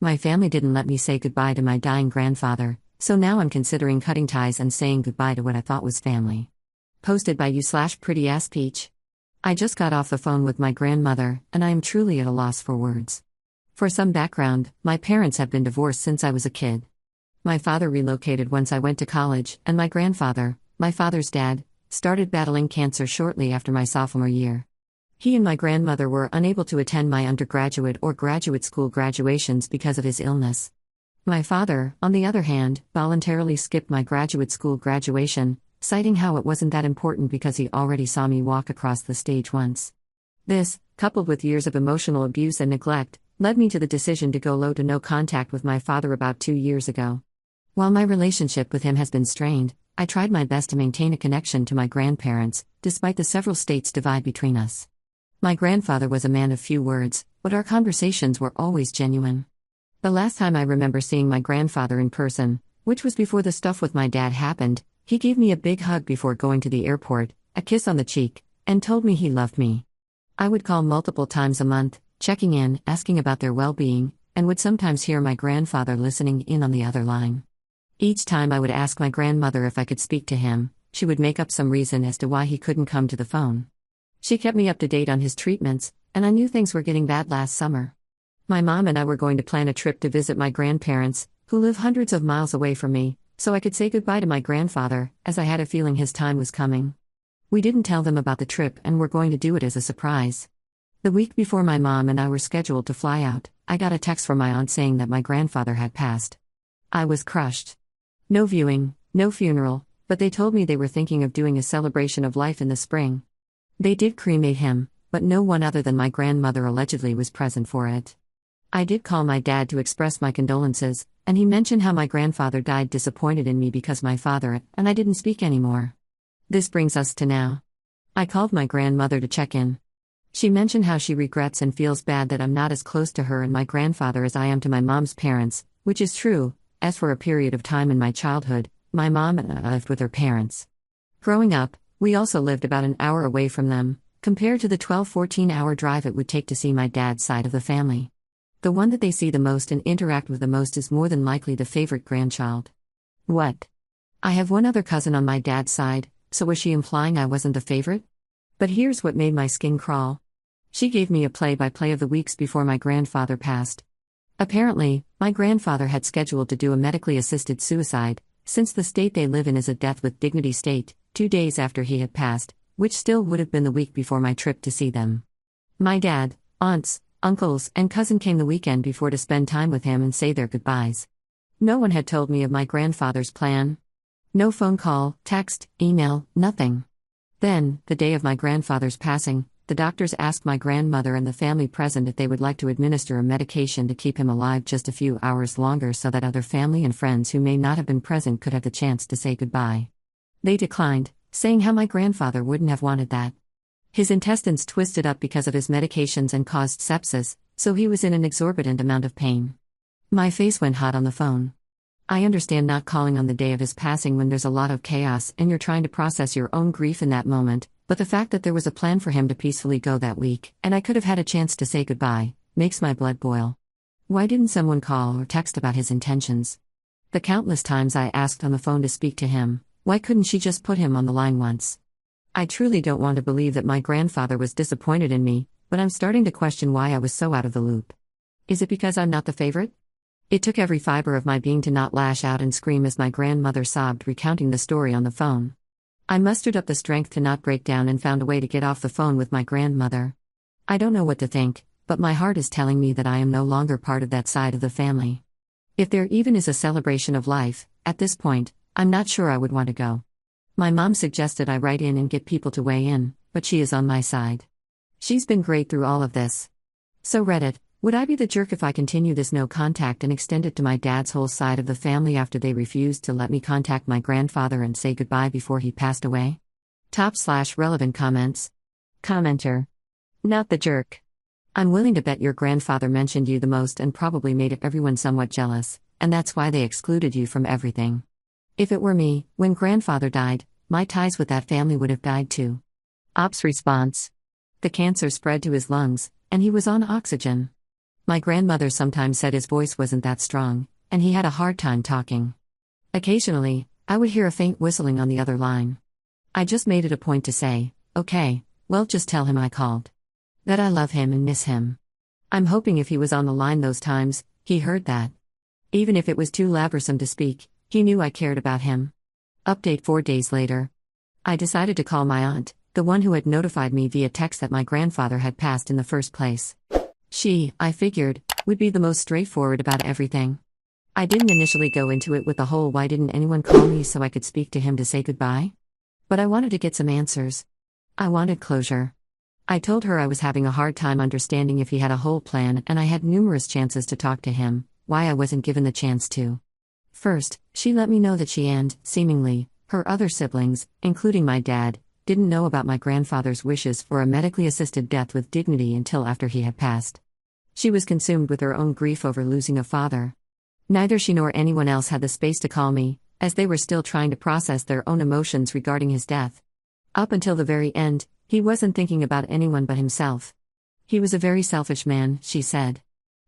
My family didn't let me say goodbye to my dying grandfather, so now I'm considering cutting ties and saying goodbye to what I thought was family. Posted by you/prettyasspeach. I just got off the phone with my grandmother, and I am truly at a loss for words. For some background, my parents have been divorced since I was a kid. My father relocated once I went to college, and my grandfather, my father's dad, started battling cancer shortly after my sophomore year. He and my grandmother were unable to attend my undergraduate or graduate school graduations because of his illness. My father, on the other hand, voluntarily skipped my graduate school graduation, citing how it wasn't that important because he already saw me walk across the stage once. This, coupled with years of emotional abuse and neglect, led me to the decision to go low to no contact with my father about 2 years ago. While my relationship with him has been strained, I tried my best to maintain a connection to my grandparents, despite the several states divide between us. My grandfather was a man of few words, but our conversations were always genuine. The last time I remember seeing my grandfather in person, which was before the stuff with my dad happened, he gave me a big hug before going to the airport, a kiss on the cheek, and told me he loved me. I would call multiple times a month, checking in, asking about their well-being, and would sometimes hear my grandfather listening in on the other line. Each time I would ask my grandmother if I could speak to him, she would make up some reason as to why he couldn't come to the phone. She kept me up to date on his treatments, and I knew things were getting bad last summer. My mom and I were going to plan a trip to visit my grandparents, who live hundreds of miles away from me, so I could say goodbye to my grandfather, as I had a feeling his time was coming. We didn't tell them about the trip and were going to do it as a surprise. The week before my mom and I were scheduled to fly out, I got a text from my aunt saying that my grandfather had passed. I was crushed. No viewing, no funeral, but they told me they were thinking of doing a celebration of life in the spring. They did cremate him, but no one other than my grandmother allegedly was present for it. I did call my dad to express my condolences, and he mentioned how my grandfather died disappointed in me because my father and I didn't speak anymore. This brings us to now. I called my grandmother to check in. She mentioned how she regrets and feels bad that I'm not as close to her and my grandfather as I am to my mom's parents, which is true, as for a period of time in my childhood, my mom and I lived with her parents. Growing up, we also lived about an hour away from them, compared to the 12-14-hour drive it would take to see my dad's side of the family. The one that they see the most and interact with the most is more than likely the favorite grandchild. What? I have one other cousin on my dad's side, so was she implying I wasn't the favorite? But here's what made my skin crawl. She gave me a play-by-play of the weeks before my grandfather passed. Apparently, my grandfather had scheduled to do a medically assisted suicide, since the state they live in is a death with dignity state, 2 days after he had passed, which still would have been the week before my trip to see them. My dad, aunts, uncles, and cousin came the weekend before to spend time with him and say their goodbyes. No one had told me of my grandfather's plan. No phone call, text, email, nothing. Then, the day of my grandfather's passing, the doctors asked my grandmother and the family present if they would like to administer a medication to keep him alive just a few hours longer so that other family and friends who may not have been present could have the chance to say goodbye. They declined, saying how my grandfather wouldn't have wanted that. His intestines twisted up because of his medications and caused sepsis, so he was in an exorbitant amount of pain. My face went hot on the phone. I understand not calling on the day of his passing when there's a lot of chaos and you're trying to process your own grief in that moment, but the fact that there was a plan for him to peacefully go that week, and I could have had a chance to say goodbye, makes my blood boil. Why didn't someone call or text about his intentions? The countless times I asked on the phone to speak to him, why couldn't she just put him on the line once? I truly don't want to believe that my grandfather was disappointed in me, but I'm starting to question why I was so out of the loop. Is it because I'm not the favorite? It took every fiber of my being to not lash out and scream as my grandmother sobbed recounting the story on the phone. I mustered up the strength to not break down and found a way to get off the phone with my grandmother. I don't know what to think, but my heart is telling me that I am no longer part of that side of the family. If there even is a celebration of life, at this point, I'm not sure I would want to go. My mom suggested I write in and get people to weigh in, but she is on my side. She's been great through all of this. So Reddit, would I be the jerk if I continue this no contact and extend it to my dad's whole side of the family after they refused to let me contact my grandfather and say goodbye before he passed away? /relevant comments. Commenter. Not the jerk. I'm willing to bet your grandfather mentioned you the most and probably made everyone somewhat jealous, and that's why they excluded you from everything. If it were me, when grandfather died, my ties with that family would have died too. Ops response. The cancer spread to his lungs, and he was on oxygen. My grandmother sometimes said his voice wasn't that strong, and he had a hard time talking. Occasionally, I would hear a faint whistling on the other line. I just made it a point to say, okay, well, just tell him I called. That I love him and miss him. I'm hoping if he was on the line those times, he heard that. Even if it was too laborsome to speak, he knew I cared about him. Update 4 days later. I decided to call my aunt, the one who had notified me via text that my grandfather had passed in the first place. She, I figured, would be the most straightforward about everything. I didn't initially go into it with the whole why didn't anyone call me so I could speak to him to say goodbye? But I wanted to get some answers. I wanted closure. I told her I was having a hard time understanding if he had a whole plan and I had numerous chances to talk to him, why I wasn't given the chance to. First, she let me know that she and, seemingly, her other siblings, including my dad, didn't know about my grandfather's wishes for a medically assisted death with dignity until after he had passed. She was consumed with her own grief over losing a father. Neither she nor anyone else had the space to call me, as they were still trying to process their own emotions regarding his death. Up until the very end, he wasn't thinking about anyone but himself. He was a very selfish man, she said.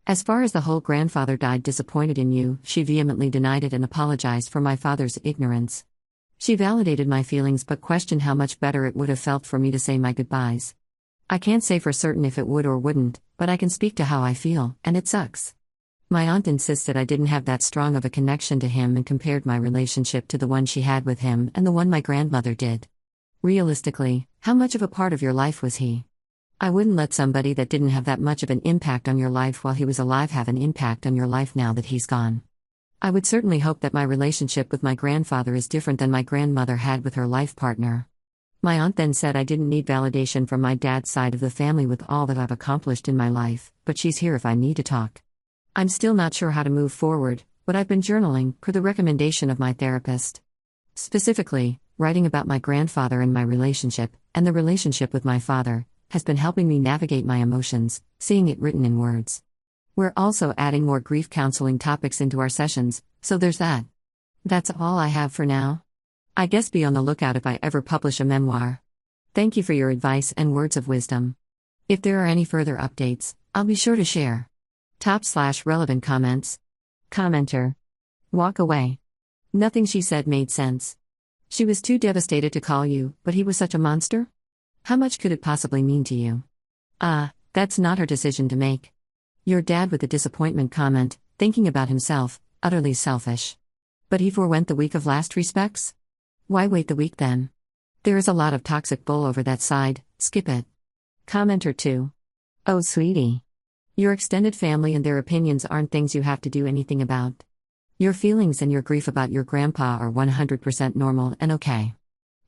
As far as the whole grandfather died disappointed in you, she vehemently denied it and apologized for my father's ignorance. She validated my feelings but questioned how much better it would have felt for me to say my goodbyes. I can't say for certain if it would or wouldn't, but I can speak to how I feel, and it sucks. My aunt insisted I didn't have that strong of a connection to him and compared my relationship to the one she had with him and the one my grandmother did. Realistically, how much of a part of your life was he? I wouldn't let somebody that didn't have that much of an impact on your life while he was alive have an impact on your life now that he's gone. I would certainly hope that my relationship with my grandfather is different than my grandmother had with her life partner. My aunt then said I didn't need validation from my dad's side of the family with all that I've accomplished in my life, but she's here if I need to talk. I'm still not sure how to move forward, but I've been journaling, per the recommendation of my therapist. Specifically, writing about my grandfather and my relationship, and the relationship with my father, has been helping me navigate my emotions, seeing it written in words. We're also adding more grief counseling topics into our sessions, so there's that. That's all I have for now. I guess be on the lookout if I ever publish a memoir. Thank you for your advice and words of wisdom. If there are any further updates, I'll be sure to share. /relevant comments. Commenter. Walk away. Nothing she said made sense. She was too devastated to call you, but he was such a monster? How much could it possibly mean to you? That's not her decision to make. Your dad with a disappointment comment, thinking about himself, utterly selfish. But he forewent the week of last respects? Why wait the week then? There is a lot of toxic bull over that side, skip it. Commenter 2. Oh sweetie. Your extended family and their opinions aren't things you have to do anything about. Your feelings and your grief about your grandpa are 100% normal and okay.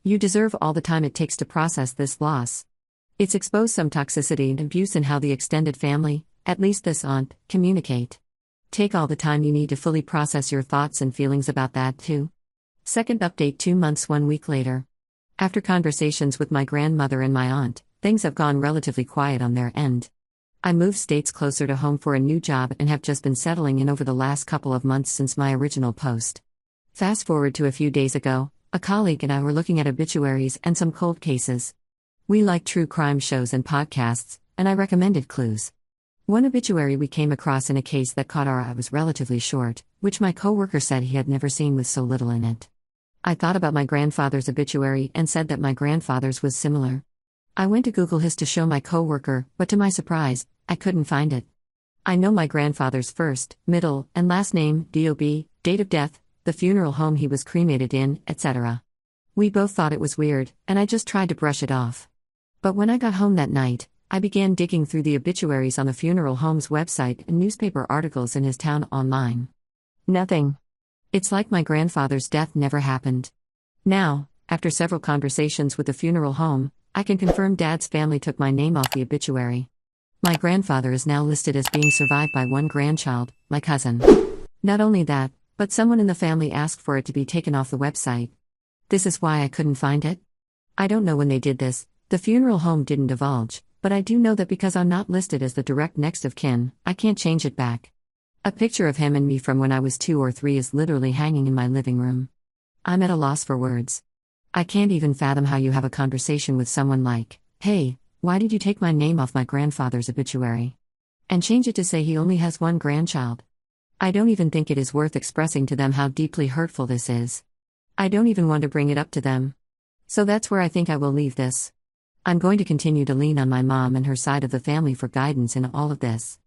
You deserve all the time it takes to process this loss. It's exposed some toxicity and abuse in how the extended family, at least this aunt, communicate. Take all the time you need to fully process your thoughts and feelings about that too. Second update 2 months 1 week later. After conversations with my grandmother and my aunt, things have gone relatively quiet on their end. I moved states closer to home for a new job and have just been settling in over the last couple of months since my original post. Fast forward to a few days ago, a colleague and I were looking at obituaries and some cold cases. We like true crime shows and podcasts, and I recommended Clues. One obituary we came across in a case that caught our eye was relatively short, which my coworker said he had never seen with so little in it. I thought about my grandfather's obituary and said that my grandfather's was similar. I went to Google his to show my coworker, but to my surprise, I couldn't find it. I know my grandfather's first, middle, and last name, DOB, date of death, the funeral home he was cremated in, etc. We both thought it was weird, and I just tried to brush it off. But when I got home that night, I began digging through the obituaries on the funeral home's website and newspaper articles in his town online. Nothing. It's like my grandfather's death never happened. Now, after several conversations with the funeral home, I can confirm Dad's family took my name off the obituary. My grandfather is now listed as being survived by one grandchild, my cousin. Not only that, but someone in the family asked for it to be taken off the website. This is why I couldn't find it. I don't know when they did this, the funeral home didn't divulge, but I do know that because I'm not listed as the direct next of kin, I can't change it back. A picture of him and me from when I was 2 or 3 is literally hanging in my living room. I'm at a loss for words. I can't even fathom how you have a conversation with someone like, "Hey, why did you take my name off my grandfather's obituary?" And change it to say he only has one grandchild. I don't even think it is worth expressing to them how deeply hurtful this is. I don't even want to bring it up to them. So that's where I think I will leave this. I'm going to continue to lean on my mom and her side of the family for guidance in all of this.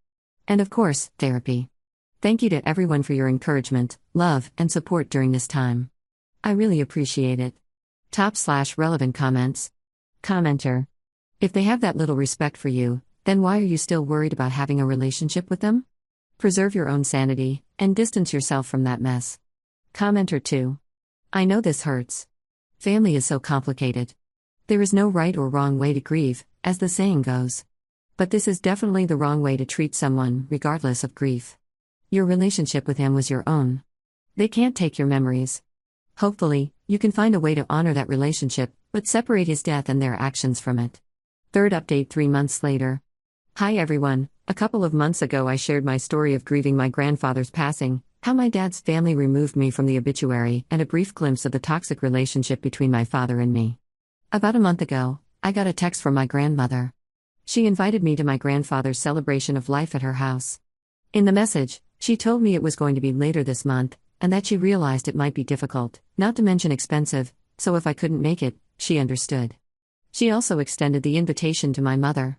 And of course, therapy. Thank you to everyone for your encouragement, love, and support during this time. I really appreciate it. Top/relevant comments. Commenter. If they have that little respect for you, then why are you still worried about having a relationship with them? Preserve your own sanity, and distance yourself from that mess. Commenter 2. I know this hurts. Family is so complicated. There is no right or wrong way to grieve, as the saying goes. But this is definitely the wrong way to treat someone, regardless of grief. Your relationship with him was your own. They can't take your memories. Hopefully, you can find a way to honor that relationship, but separate his death and their actions from it. Third update 3 months later. Hi everyone, a couple of months ago I shared my story of grieving my grandfather's passing, how my dad's family removed me from the obituary, and a brief glimpse of the toxic relationship between my father and me. About a month ago, I got a text from my grandmother. She invited me to my grandfather's celebration of life at her house. In the message, she told me it was going to be later this month, and that she realized it might be difficult, not to mention expensive, so if I couldn't make it, she understood. She also extended the invitation to my mother.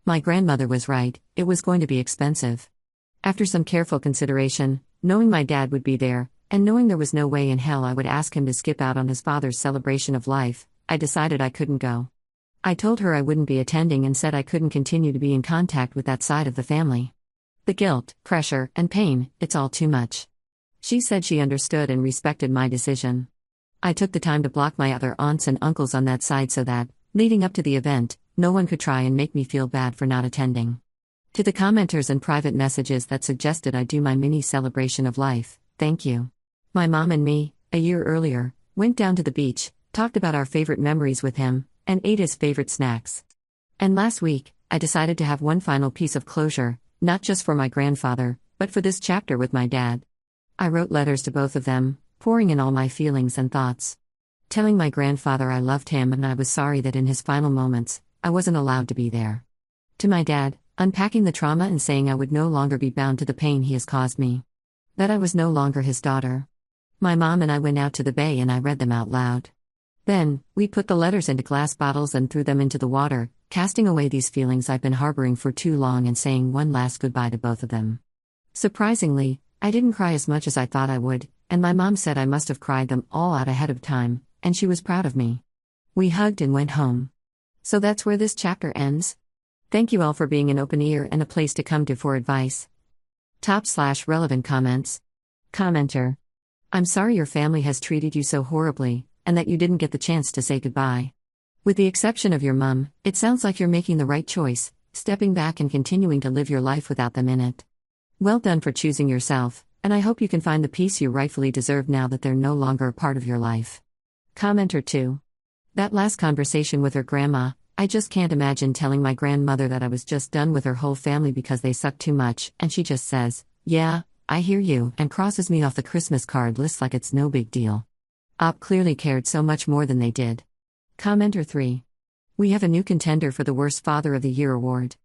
My grandmother was right, it was going to be expensive. After some careful consideration, knowing my dad would be there, and knowing there was no way in hell I would ask him to skip out on his father's celebration of life, I decided I couldn't go. I told her I wouldn't be attending and said I couldn't continue to be in contact with that side of the family. The guilt, pressure, and pain, it's all too much. She said she understood and respected my decision. I took the time to block my other aunts and uncles on that side so that, leading up to the event, no one could try and make me feel bad for not attending. To the commenters and private messages that suggested I do my mini celebration of life, thank you. My mom and me, a year earlier, went down to the beach, talked about our favorite memories with him, and ate his favorite snacks. And last week, I decided to have one final piece of closure, not just for my grandfather, but for this chapter with my dad. I wrote letters to both of them, pouring in all my feelings and thoughts. Telling my grandfather I loved him and I was sorry that in his final moments, I wasn't allowed to be there. To my dad, unpacking the trauma and saying I would no longer be bound to the pain he has caused me. That I was no longer his daughter. My mom and I went out to the bay and I read them out loud. Then, we put the letters into glass bottles and threw them into the water, casting away these feelings I've been harboring for too long and saying one last goodbye to both of them. Surprisingly, I didn't cry as much as I thought I would, and my mom said I must have cried them all out ahead of time, and she was proud of me. We hugged and went home. So that's where this chapter ends. Thank you all for being an open ear and a place to come to for advice. Top/relevant comments. Commenter. I'm sorry your family has treated you so horribly, and that you didn't get the chance to say goodbye. With the exception of your mum, it sounds like you're making the right choice, stepping back and continuing to live your life without them in it. Well done for choosing yourself, and I hope you can find the peace you rightfully deserve now that they're no longer a part of your life. Commenter 2. That last conversation with her grandma, I just can't imagine telling my grandmother that I was just done with her whole family because they suck too much, and she just says, "Yeah, I hear you," and crosses me off the Christmas card list like it's no big deal. Op clearly cared so much more than they did. Commenter 3. We have a new contender for the Worst Father of the Year award.